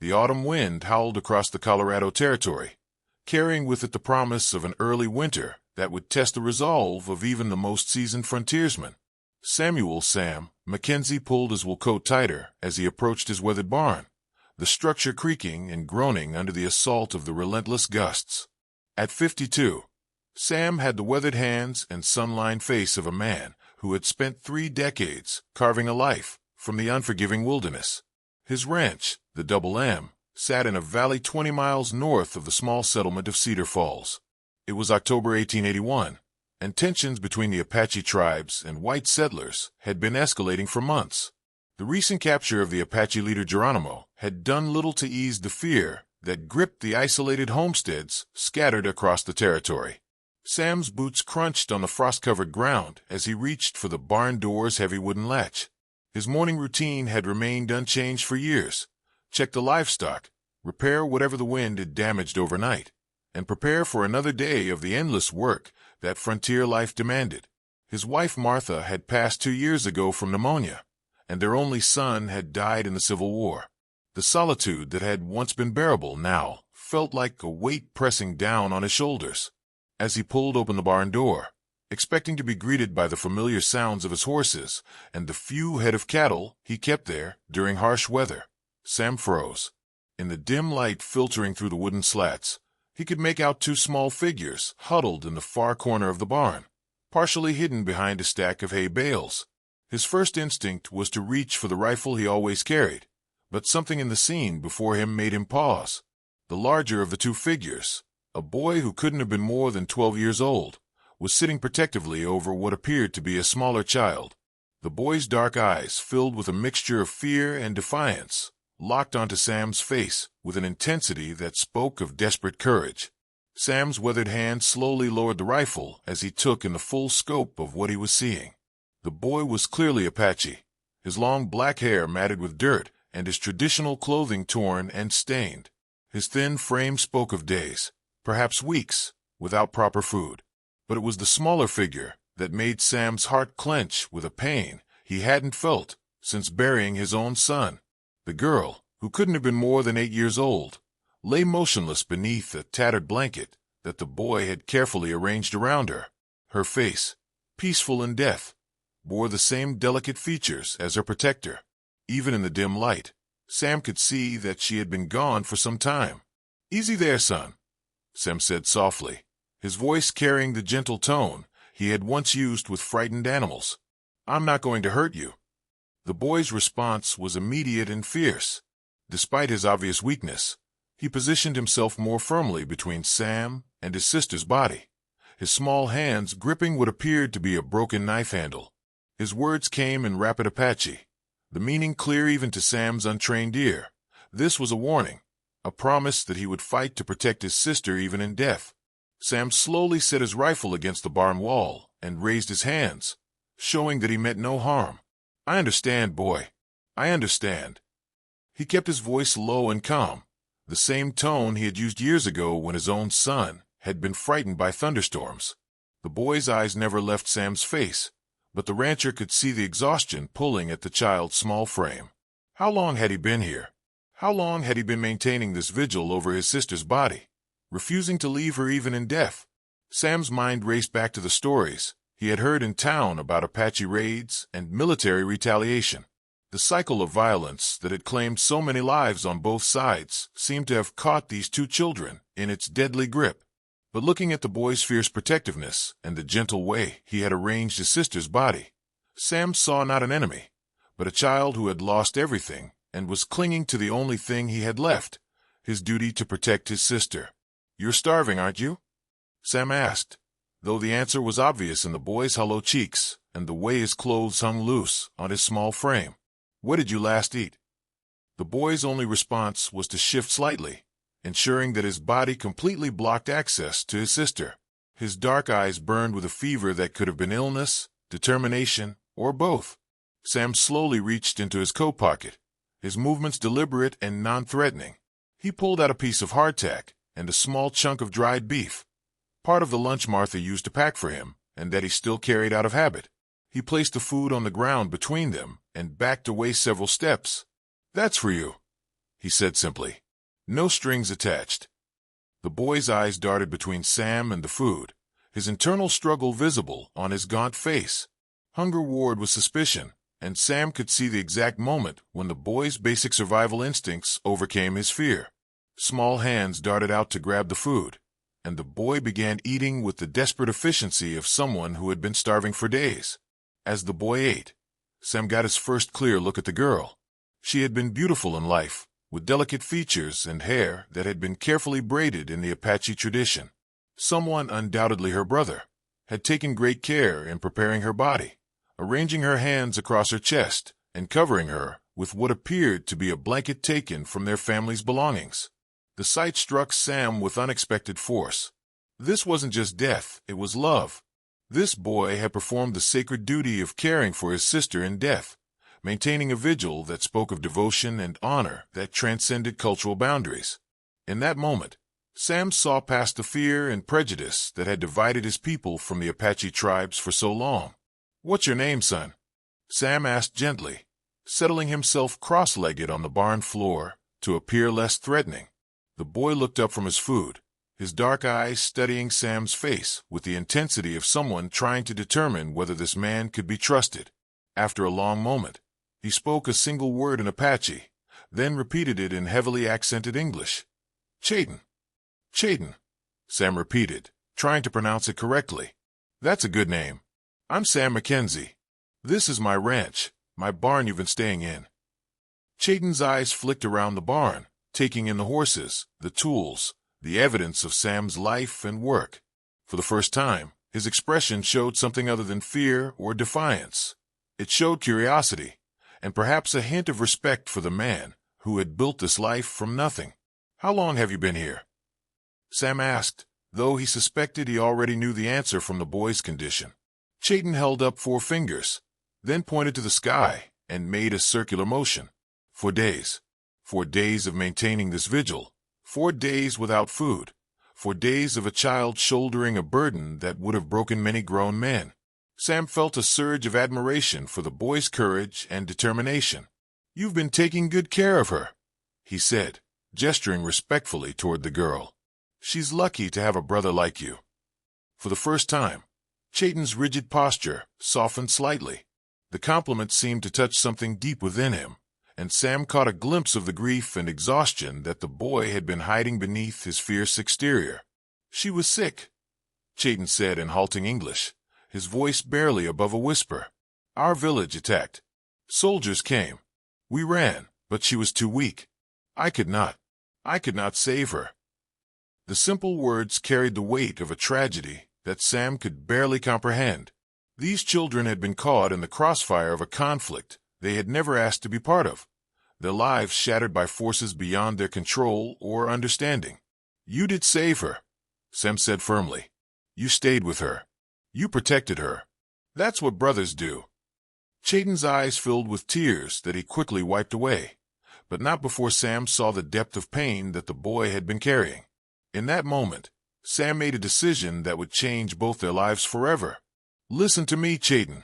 The autumn wind howled across the Colorado Territory, carrying with it the promise of an early winter that would test the resolve of even the most seasoned frontiersman. Sam Mackenzie pulled his wool coat tighter as he approached his weathered barn, the structure creaking and groaning under the assault of the relentless gusts. At 52, Sam had the weathered hands and sun-lined face of a man who had spent 3 decades carving a life from the unforgiving wilderness. His ranch, the Double M, sat in a valley 20 miles north of the small settlement of Cedar Falls. It was October 1881, and tensions between the Apache tribes and white settlers had been escalating for months. The recent capture of the Apache leader Geronimo had done little to ease the fear that gripped the isolated homesteads scattered across the territory. Sam's boots crunched on the frost-covered ground as he reached for the barn door's heavy wooden latch. His morning routine had remained unchanged for years. Check the livestock, repair whatever the wind had damaged overnight, and prepare for another day of the endless work that frontier life demanded. His wife Martha had passed 2 years ago from pneumonia, and their only son had died in the Civil War. The solitude that had once been bearable now felt like a weight pressing down on his shoulders. As he pulled open the barn door, expecting to be greeted by the familiar sounds of his horses and the few head of cattle he kept there during harsh weather, Sam froze. In the dim light filtering through the wooden slats, he could make out 2 small figures huddled in the far corner of the barn, partially hidden behind a stack of hay bales. His first instinct was to reach for the rifle he always carried, but something in the scene before him made him pause. The larger of the 2 figures, a boy who couldn't have been more than 12 years old, was sitting protectively over what appeared to be a smaller child. The boy's dark eyes, filled with a mixture of fear and defiance, locked onto Sam's face with an intensity that spoke of desperate courage. Sam's weathered hand slowly lowered the rifle as he took in the full scope of what he was seeing. The boy was clearly Apache, his long black hair matted with dirt and his traditional clothing torn and stained. His thin frame spoke of days, perhaps weeks, without proper food. But it was the smaller figure that made Sam's heart clench with a pain he hadn't felt since burying his own son. The girl, who couldn't have been more than 8 years old, lay motionless beneath a tattered blanket that the boy had carefully arranged around her. Her face, peaceful in death, bore the same delicate features as her protector. Even in the dim light, Sam could see that she had been gone for some time. "Easy there, son," Sam said softly, his voice carrying the gentle tone he had once used with frightened animals. "I'm not going to hurt you." The boy's response was immediate and fierce. Despite his obvious weakness, he positioned himself more firmly between Sam and his sister's body, his small hands gripping what appeared to be a broken knife handle. His words came in rapid Apache, the meaning clear even to Sam's untrained ear. This was a warning, a promise that he would fight to protect his sister even in death. Sam slowly set his rifle against the barn wall and raised his hands, showing that he meant no harm. "I understand, boy. I understand." He kept his voice low and calm, the same tone he had used years ago when his own son had been frightened by thunderstorms. The boy's eyes never left Sam's face, but the rancher could see the exhaustion pulling at the child's small frame. How long had he been here? How long had he been maintaining this vigil over his sister's body, refusing to leave her even in death? Sam's mind raced back to the stories he had heard in town about Apache raids and military retaliation. The cycle of violence that had claimed so many lives on both sides seemed to have caught these 2 children in its deadly grip. But looking at the boy's fierce protectiveness and the gentle way he had arranged his sister's body, Sam saw not an enemy, but a child who had lost everything and was clinging to the only thing he had left, his duty to protect his sister. "You're starving, aren't you?" Sam asked, though the answer was obvious in the boy's hollow cheeks and the way his clothes hung loose on his small frame. "What did you last eat?" The boy's only response was to shift slightly, ensuring that his body completely blocked access to his sister. His dark eyes burned with a fever that could have been illness, determination, or both. Sam slowly reached into his coat pocket, his movements deliberate and non-threatening. He pulled out a piece of hardtack and a small chunk of dried beef, part of the lunch Martha used to pack for him, and that he still carried out of habit. He placed the food on the ground between them and backed away several steps. "That's for you," he said simply. No strings attached. The boy's eyes darted between Sam and the food, his internal struggle visible on his gaunt face. Hunger warred with suspicion, and Sam could see the exact moment when the boy's basic survival instincts overcame his fear. Small hands darted out to grab the food, and the boy began eating with the desperate efficiency of someone who had been starving for days. As the boy ate, Sam got his first clear look at the girl. She had been beautiful in life, with delicate features and hair that had been carefully braided in the Apache tradition. Someone, undoubtedly her brother, had taken great care in preparing her body, arranging her hands across her chest and covering her with what appeared to be a blanket taken from their family's belongings. The sight struck Sam with unexpected force. This wasn't just death, it was love. This boy had performed the sacred duty of caring for his sister in death, maintaining a vigil that spoke of devotion and honor that transcended cultural boundaries. In that moment, Sam saw past the fear and prejudice that had divided his people from the Apache tribes for so long. "What's your name, son?" Sam asked gently, settling himself cross-legged on the barn floor to appear less threatening. The boy looked up from his food, his dark eyes studying Sam's face with the intensity of someone trying to determine whether this man could be trusted. After a long moment, he spoke a single word in Apache, then repeated it in heavily accented English. "Chayton." "Chayton," Sam repeated, trying to pronounce it correctly. "That's a good name. I'm Sam Mackenzie. This is my ranch, my barn you've been staying in." Chayton's eyes flicked around the barn, taking in the horses, the tools, the evidence of Sam's life and work. For the first time, his expression showed something other than fear or defiance. It showed curiosity, and perhaps a hint of respect for the man who had built this life from nothing. "How long have you been here?" Sam asked, though he suspected he already knew the answer from the boy's condition. Chayton held up 4 fingers, then pointed to the sky and made a circular motion. "4 days. 4 days of maintaining this vigil. 4 days without food. 4 days of a child shouldering a burden that would have broken many grown men." Sam felt a surge of admiration for the boy's courage and determination. "You've been taking good care of her," he said, gesturing respectfully toward the girl. "She's lucky to have a brother like you." For the first time, Chayton's rigid posture softened slightly. The compliment seemed to touch something deep within him, and Sam caught a glimpse of the grief and exhaustion that the boy had been hiding beneath his fierce exterior. "She was sick," Chayton said in halting English, his voice barely above a whisper. "Our village attacked. Soldiers came. We ran, but she was too weak. I could not save her." The simple words carried the weight of a tragedy that Sam could barely comprehend. These children had been caught in the crossfire of a conflict they had never asked to be part of, their lives shattered by forces beyond their control or understanding. "You did save her," Sam said firmly. "You stayed with her. You protected her. That's what brothers do." Chayton's eyes filled with tears that he quickly wiped away, but not before Sam saw the depth of pain that the boy had been carrying. In that moment, Sam made a decision that would change both their lives forever. "Listen to me, Chayton,"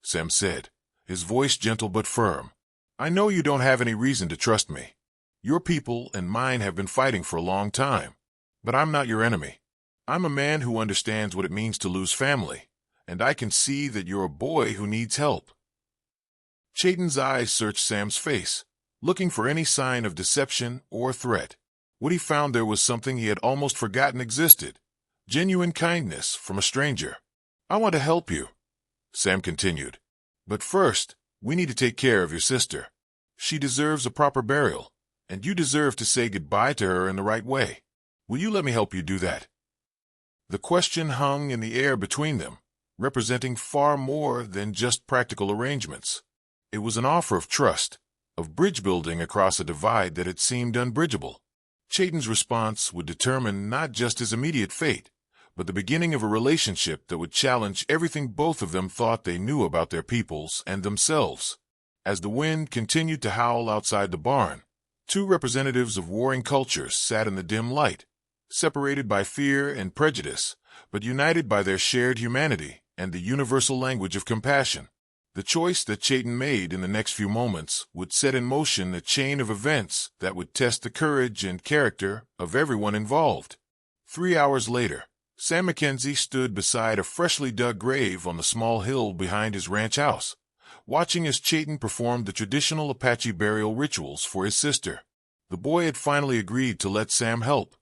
Sam said, his voice gentle but firm. "I know you don't have any reason to trust me. Your people and mine have been fighting for a long time, but I'm not your enemy. I'm a man who understands what it means to lose family, and I can see that you're a boy who needs help." Chayton's eyes searched Sam's face, looking for any sign of deception or threat. What he found there was something he had almost forgotten existed: genuine kindness from a stranger. "I want to help you," Sam continued. "But first, we need to take care of your sister. She deserves a proper burial, and you deserve to say goodbye to her in the right way. Will you let me help you do that?" The question hung in the air between them, representing far more than just practical arrangements. It was an offer of trust, of bridge building across a divide that had seemed unbridgeable. Chayton's response would determine not just his immediate fate, but the beginning of a relationship that would challenge everything both of them thought they knew about their peoples and themselves. As the wind continued to howl outside the barn, 2 representatives of warring cultures sat in the dim light, separated by fear and prejudice, but united by their shared humanity and the universal language of compassion. The choice that Chayton made in the next few moments would set in motion a chain of events that would test the courage and character of everyone involved. 3 hours later, Sam Mackenzie stood beside a freshly dug grave on the small hill behind his ranch house, watching as Chayton performed the traditional Apache burial rituals for his sister. The boy had finally agreed to let Sam help,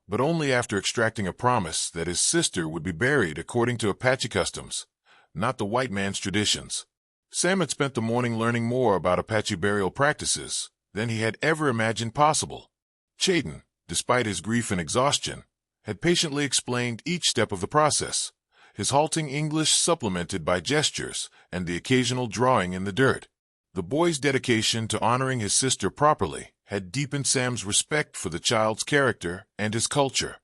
but only after extracting a promise that his sister would be buried according to Apache customs, not the white man's traditions. Sam had spent the morning learning more about Apache burial practices than he had ever imagined possible. Chayton, despite his grief and exhaustion, had patiently explained each step of the process, his halting English supplemented by gestures and the occasional drawing in the dirt. The boy's dedication to honoring his sister properly had deepened Sam's respect for the child's character and his culture.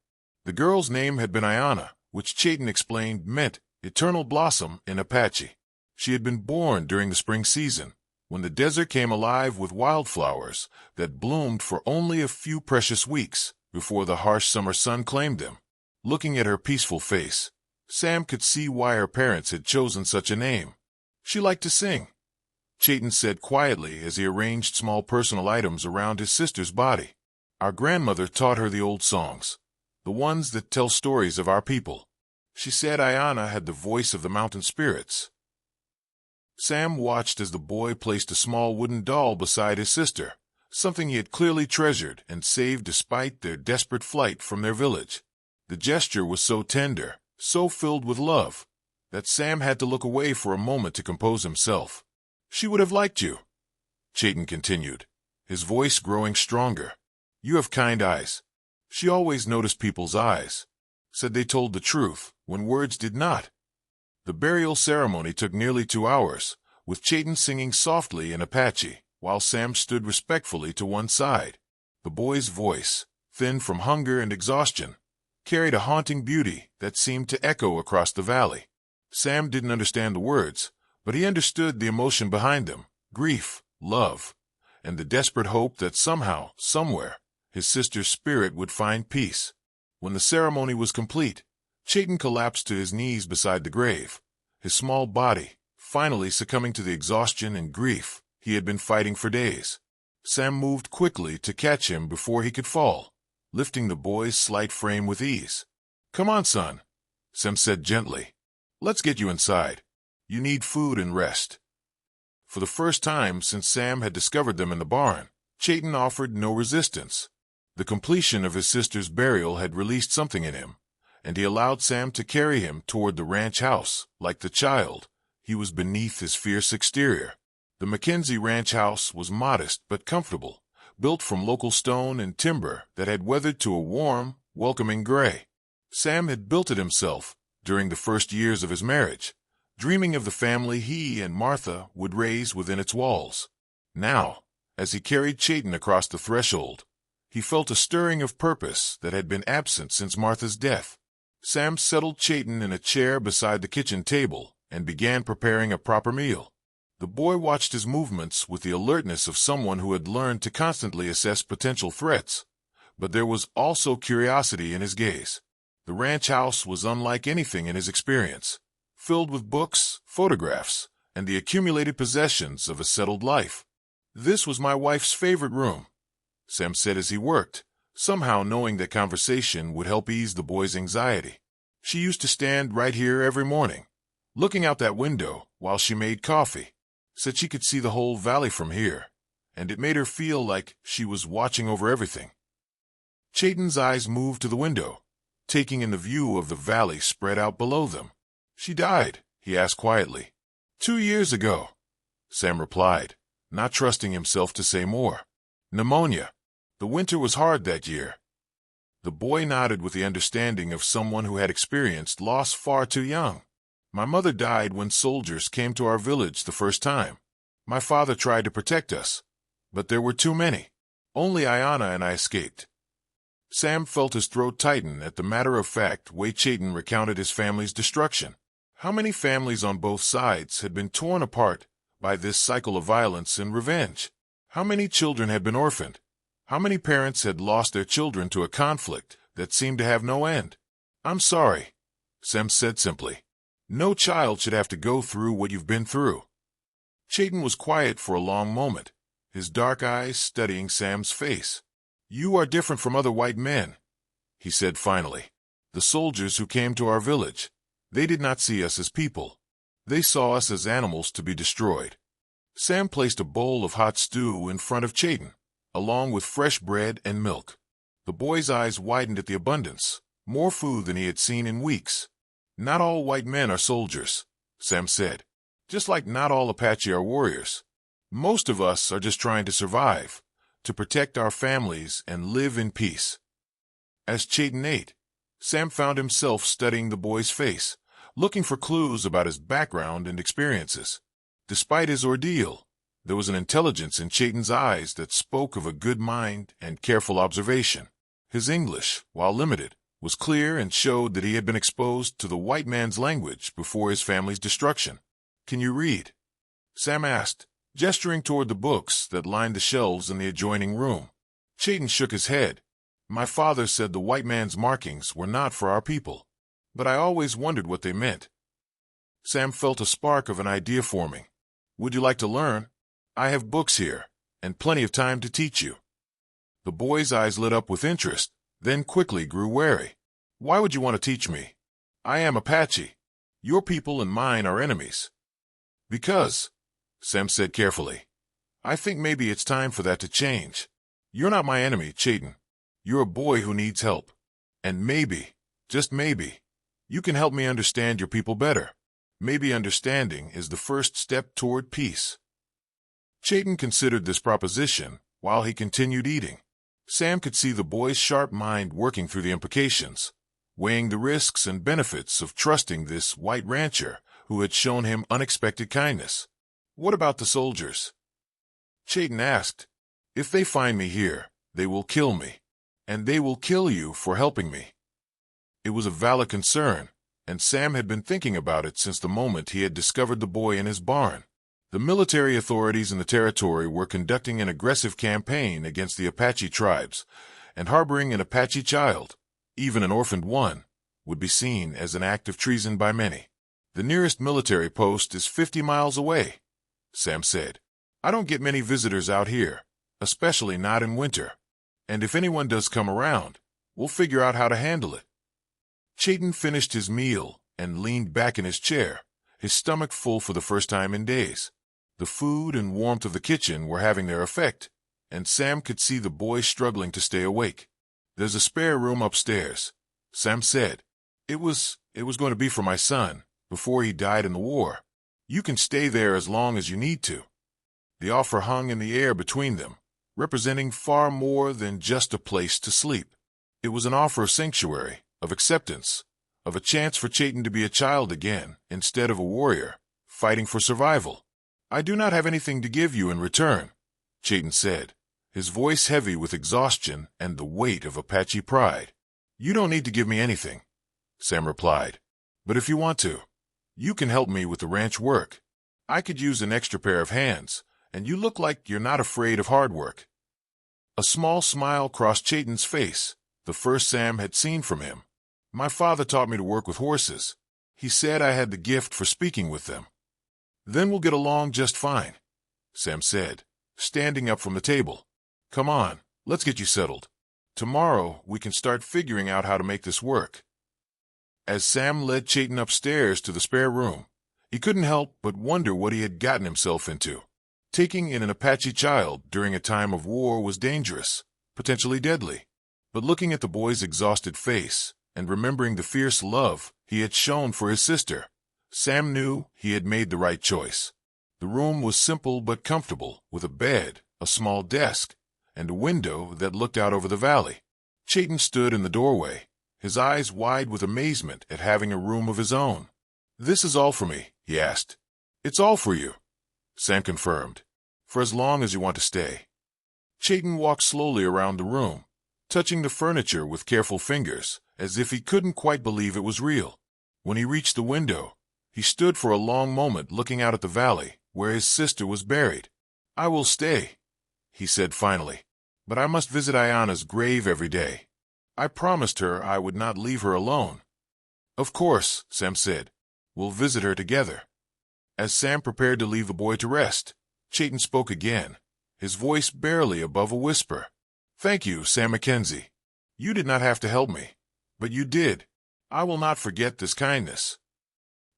The girl's name had been Ayanna, which Chayton explained meant eternal blossom in Apache. She had been born during the spring season, when the desert came alive with wildflowers that bloomed for only a few precious weeks before the harsh summer sun claimed them. Looking at her peaceful face, Sam could see why her parents had chosen such a name. She liked to sing, Chayton said quietly as he arranged small personal items around his sister's body. Our grandmother taught her the old songs, the ones that tell stories of our people. She said Ayanna had the voice of the mountain spirits. Sam watched as the boy placed a small wooden doll beside his sister, something he had clearly treasured and saved despite their desperate flight from their village. The gesture was so tender, so filled with love, that Sam had to look away for a moment to compose himself. She would have liked you, Chayton continued, his voice growing stronger. You have kind eyes. She always noticed people's eyes, said they told the truth when words did not. The burial ceremony took nearly 2 hours, with Chayton singing softly in Apache, while Sam stood respectfully to one side. The boy's voice, thin from hunger and exhaustion, carried a haunting beauty that seemed to echo across the valley. Sam didn't understand the words, but he understood the emotion behind them, grief, love, and the desperate hope that somehow, somewhere, his sister's spirit would find peace. When the ceremony was complete, Chayton collapsed to his knees beside the grave, his small body finally succumbing to the exhaustion and grief he had been fighting for days. Sam moved quickly to catch him before he could fall, lifting the boy's slight frame with ease. Come on, son, Sam said gently. Let's get you inside. You need food and rest. For the first time since Sam had discovered them in the barn, Chayton offered no resistance. The completion of his sister's burial had released something in him, and he allowed Sam to carry him toward the ranch house. Like the child, he was beneath his fierce exterior. The Mackenzie ranch house was modest but comfortable, built from local stone and timber that had weathered to a warm, welcoming gray. Sam had built it himself during the first years of his marriage, dreaming of the family he and Martha would raise within its walls. Now, as he carried Chayton across the threshold, he felt a stirring of purpose that had been absent since Martha's death. Sam settled Chayton in a chair beside the kitchen table and began preparing a proper meal. The boy watched his movements with the alertness of someone who had learned to constantly assess potential threats, but there was also curiosity in his gaze. The ranch house was unlike anything in his experience, filled with books, photographs, and the accumulated possessions of a settled life. This was my wife's favorite room, Sam said as he worked, somehow knowing that conversation would help ease the boy's anxiety. She used to stand right here every morning, looking out that window while she made coffee. Said she could see the whole valley from here, and it made her feel like she was watching over everything. Chayton's eyes moved to the window, taking in the view of the valley spread out below them. She died, he asked quietly. 2 years ago, Sam replied, not trusting himself to say more. Pneumonia. The winter was hard that year. The boy nodded with the understanding of someone who had experienced loss far too young. My mother died when soldiers came to our village the first time. My father tried to protect us, but there were too many. Only Ayanna and I escaped. Sam felt his throat tighten at the matter-of-fact way Chayton recounted his family's destruction. How many families on both sides had been torn apart by this cycle of violence and revenge? How many children had been orphaned? How many parents had lost their children to a conflict that seemed to have no end? I'm sorry, Sam said simply. No child should have to go through what you've been through. Chayton was quiet for a long moment, his dark eyes studying Sam's face. "You are different from other white men," he said finally. "The soldiers who came to our village, they did not see us as people. They saw us as animals to be destroyed." Sam placed a bowl of hot stew in front of Chayton, along with fresh bread and milk. The boy's eyes widened at the abundance, more food than he had seen in weeks. "Not all white men are soldiers," Sam said. "Just like not all Apache are warriors. Most of us are just trying to survive, to protect our families and live in peace." As Chayton ate, Sam found himself studying the boy's face, looking for clues about his background and experiences. Despite his ordeal, there was an intelligence in Chayton's eyes that spoke of a good mind and careful observation. His English, while limited, was clear and showed that he had been exposed to the white man's language before his family's destruction. "Can you read?" Sam asked, gesturing toward the books that lined the shelves in the adjoining room. Chayton shook his head. "My father said the white man's markings were not for our people, but I always wondered what they meant." Sam felt a spark of an idea forming. "Would you like to learn? I have books here, and plenty of time to teach you." The boy's eyes lit up with interest, then quickly grew wary. "Why would you want to teach me? I am Apache. Your people and mine are enemies." "Because," Sam said carefully, "I think maybe it's time for that to change. You're not my enemy, Chayton. You're a boy who needs help. And maybe, just maybe, you can help me understand your people better. Maybe understanding is the first step toward peace." Chayton considered this proposition while he continued eating. Sam could see the boy's sharp mind working through the implications, weighing the risks and benefits of trusting this white rancher who had shown him unexpected kindness. "What about the soldiers?" Chayton asked. "If they find me here, they will kill me, and they will kill you for helping me." It was a valid concern, and Sam had been thinking about it since the moment he had discovered the boy in his barn. The military authorities in the territory were conducting an aggressive campaign against the Apache tribes, and harboring an Apache child, even an orphaned one, would be seen as an act of treason by many. "The nearest military post is 50 miles away," Sam said. "I don't get many visitors out here, especially not in winter. And if anyone does come around, we'll figure out how to handle it." Chayton finished his meal and leaned back in his chair, his stomach full for the first time in days. The food and warmth of the kitchen were having their effect, and Sam could see the boy struggling to stay awake. "There's a spare room upstairs," Sam said. It was going to be for my son, before he died in the war. You can stay there as long as you need to." The offer hung in the air between them, representing far more than just a place to sleep. It was an offer of sanctuary, of acceptance, of a chance for Chayton to be a child again instead of a warrior, fighting for survival. "I do not have anything to give you in return," Chayton said, his voice heavy with exhaustion and the weight of Apache pride. "You don't need to give me anything," Sam replied. "But if you want to, you can help me with the ranch work. I could use an extra pair of hands, and you look like you're not afraid of hard work." A small smile crossed Chayton's face, the first Sam had seen from him. "My father taught me to work with horses. He said I had the gift for speaking with them." "Then we'll get along just fine," Sam said, standing up from the table. "Come on, let's get you settled. Tomorrow we can start figuring out how to make this work." As Sam led Chayton upstairs to the spare room, he couldn't help but wonder what he had gotten himself into. Taking in an Apache child during a time of war was dangerous, potentially deadly. But looking at the boy's exhausted face and remembering the fierce love he had shown for his sister, Sam knew he had made the right choice. The room was simple but comfortable, with a bed, a small desk, and a window that looked out over the valley. Chayton stood in the doorway, his eyes wide with amazement at having a room of his own. "This is all for me?" he asked. "It's all for you," Sam confirmed, "for as long as you want to stay." Chayton walked slowly around the room, touching the furniture with careful fingers, as if he couldn't quite believe it was real. When he reached the window, he stood for a long moment looking out at the valley, where his sister was buried. "I will stay," he said finally, "but I must visit Ayana's grave every day. I promised her I would not leave her alone." "Of course," Sam said. "We'll visit her together." As Sam prepared to leave the boy to rest, Chayton spoke again, his voice barely above a whisper. "Thank you, Sam Mackenzie. You did not have to help me, but you did. I will not forget this kindness."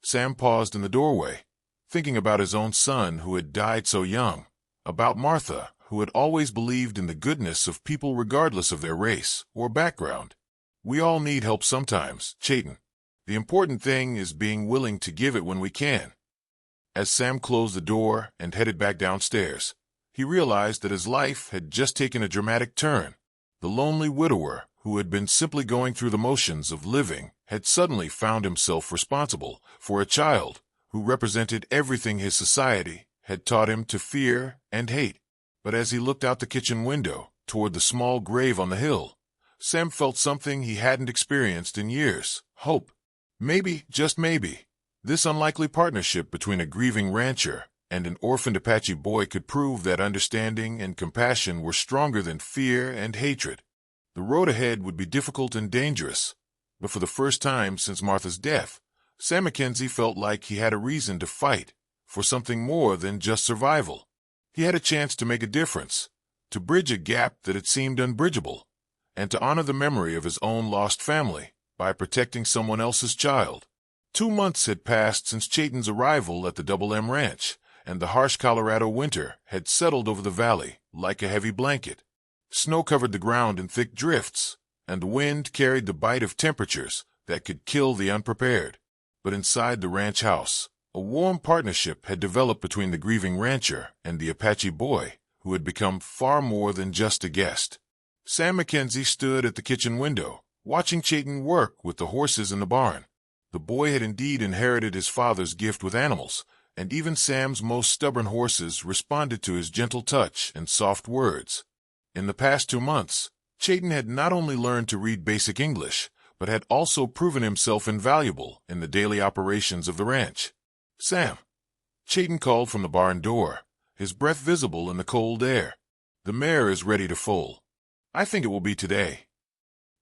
Sam paused in the doorway, thinking about his own son who had died so young, about Martha, who had always believed in the goodness of people regardless of their race or background. "We all need help sometimes, Chayton. The important thing is being willing to give it when we can." As Sam closed the door and headed back downstairs, he realized that his life had just taken a dramatic turn. The lonely widower, who had been simply going through the motions of living, had suddenly found himself responsible for a child who represented everything his society had taught him to fear and hate. But as he looked out the kitchen window toward the small grave on the hill, Sam felt something he hadn't experienced in years: hope. Maybe, just maybe, this unlikely partnership between a grieving rancher and an orphaned Apache boy could prove that understanding and compassion were stronger than fear and hatred. The road ahead would be difficult and dangerous, but for the first time since Martha's death, Sam Mackenzie felt like he had a reason to fight for something more than just survival. He had a chance to make a difference, to bridge a gap that had seemed unbridgeable, and to honor the memory of his own lost family by protecting someone else's child. 2 months had passed since Chayton's arrival at the Double M Ranch, and the harsh Colorado winter had settled over the valley like a heavy blanket. Snow covered the ground in thick drifts, and the wind carried the bite of temperatures that could kill the unprepared. But inside the ranch house, a warm partnership had developed between the grieving rancher and the Apache boy, who had become far more than just a guest. Sam Mackenzie stood at the kitchen window, watching Chayton work with the horses in the barn. The boy had indeed inherited his father's gift with animals, and even Sam's most stubborn horses responded to his gentle touch and soft words. In the past 2 months, Chayton had not only learned to read basic English, but had also proven himself invaluable in the daily operations of the ranch. "Sam," Chayton called from the barn door, his breath visible in the cold air. "The mare is ready to foal. I think it will be today."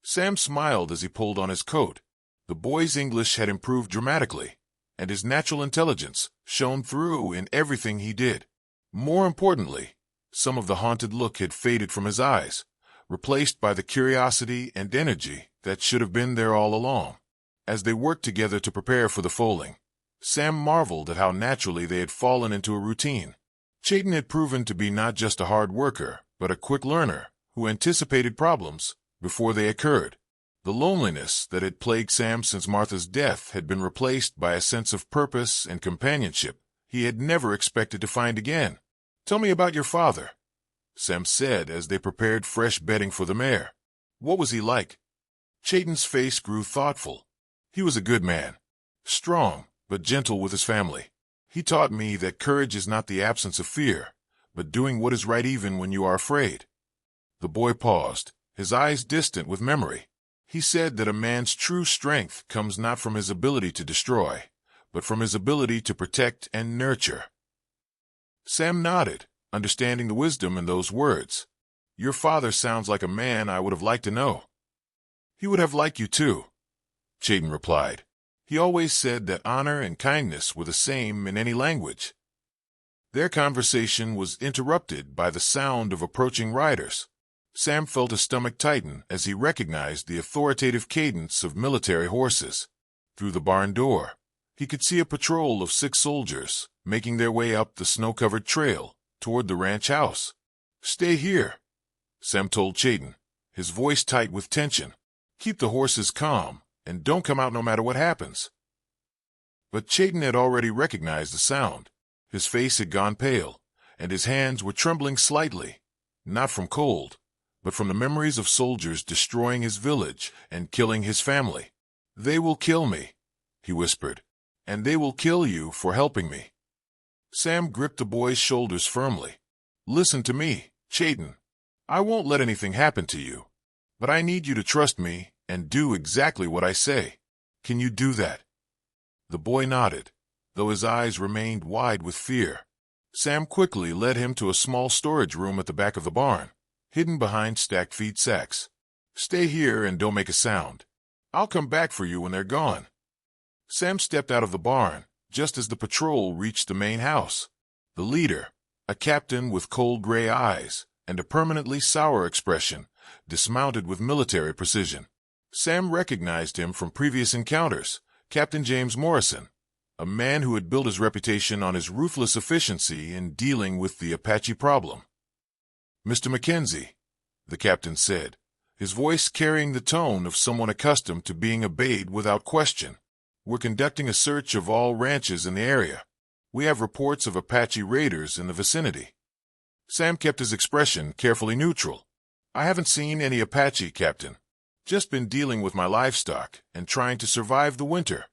Sam smiled as he pulled on his coat. The boy's English had improved dramatically, and his natural intelligence shone through in everything he did. More importantly, some of the haunted look had faded from his eyes, replaced by the curiosity and energy that should have been there all along. As they worked together to prepare for the foaling, Sam marveled at how naturally they had fallen into a routine. Chayton had proven to be not just a hard worker, but a quick learner who anticipated problems before they occurred. The loneliness that had plagued Sam since Martha's death had been replaced by a sense of purpose and companionship he had never expected to find again. "Tell me about your father," Sam said as they prepared fresh bedding for the mare. "What was he like?" Chayton's face grew thoughtful. "He was a good man, strong but gentle with his family. He taught me that courage is not the absence of fear, but doing what is right even when you are afraid." The boy paused, his eyes distant with memory. He said that a man's true strength comes not from his ability to destroy, but from his ability to protect and nurture. Sam nodded, understanding the wisdom in those words. "Your father sounds like a man I would have liked to know." "He would have liked you too," Chayton replied. "He always said that honor and kindness were the same in any language." Their conversation was interrupted by the sound of approaching riders. Sam felt his stomach tighten as he recognized the authoritative cadence of military horses. Through the barn door, he could see a patrol of 6 soldiers making their way up the snow-covered trail toward the ranch house. "Stay here," Sam told Chayton, his voice tight with tension. "Keep the horses calm, and don't come out no matter what happens." But Chayton had already recognized the sound. His face had gone pale, and his hands were trembling slightly, not from cold, but from the memories of soldiers destroying his village and killing his family. "They will kill me," he whispered, "and they will kill you for helping me." Sam gripped the boy's shoulders firmly. "Listen to me, Chayton. I won't let anything happen to you, but I need you to trust me and do exactly what I say. Can you do that?" The boy nodded, though his eyes remained wide with fear. Sam quickly led him to a small storage room at the back of the barn, hidden behind stacked feed sacks. "Stay here and don't make a sound. I'll come back for you when they're gone." Sam stepped out of the barn, just as the patrol reached the main house. The leader, a captain with cold gray eyes and a permanently sour expression, dismounted with military precision. Sam recognized him from previous encounters, Captain James Morrison, a man who had built his reputation on his ruthless efficiency in dealing with the Apache problem. "Mr. Mackenzie," the captain said, his voice carrying the tone of someone accustomed to being obeyed without question. "We're conducting a search of all ranches in the area. We have reports of Apache raiders in the vicinity." Sam kept his expression carefully neutral. "I haven't seen any Apache, Captain. Just been dealing with my livestock and trying to survive the winter."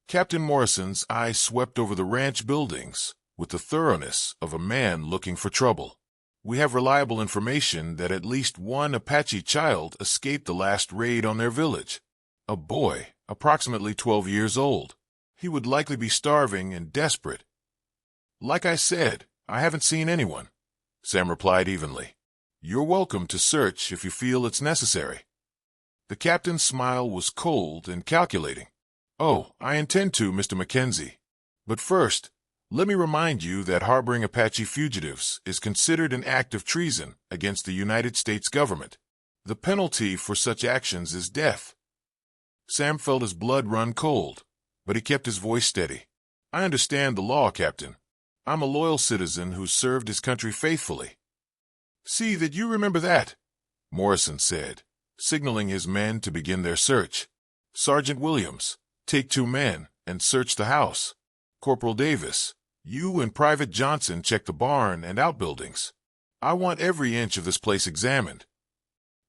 Captain Morrison's eye swept over the ranch buildings with the thoroughness of a man looking for trouble. "We have reliable information that at least one Apache child escaped the last raid on their village. A boy, approximately 12 years old. He would likely be starving and desperate." "Like I said, I haven't seen anyone," Sam replied evenly. "You're welcome to search if you feel it's necessary." The captain's smile was cold and calculating. "Oh, I intend to, Mr. Mackenzie. But first, let me remind you that harboring Apache fugitives is considered an act of treason against the United States government. The penalty for such actions is death." Sam felt his blood run cold, but he kept his voice steady. "I understand the law, Captain. I'm a loyal citizen who served his country faithfully." "See that you remember that," Morrison said, signaling his men to begin their search. "Sergeant Williams, take 2 men and search the house. Corporal Davis, you and Private Johnson check the barn and outbuildings. I want every inch of this place examined."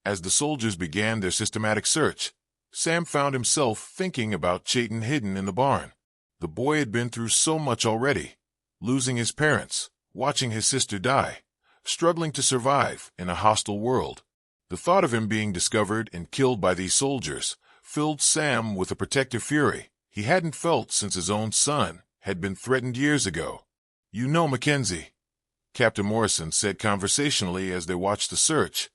As the soldiers began their systematic search, Sam found himself thinking about Chayton hidden in the barn. The boy had been through so much already, losing his parents, watching his sister die, struggling to survive in a hostile world. The thought of him being discovered and killed by these soldiers filled Sam with a protective fury he hadn't felt since his own son had been threatened years ago. "You know, Mackenzie," Captain Morrison said conversationally as they watched the search,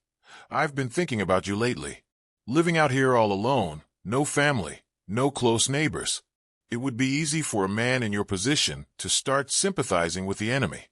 "I've been thinking about you lately. Living out here all alone, no family, no close neighbors. It would be easy for a man in your position to start sympathizing with the enemy.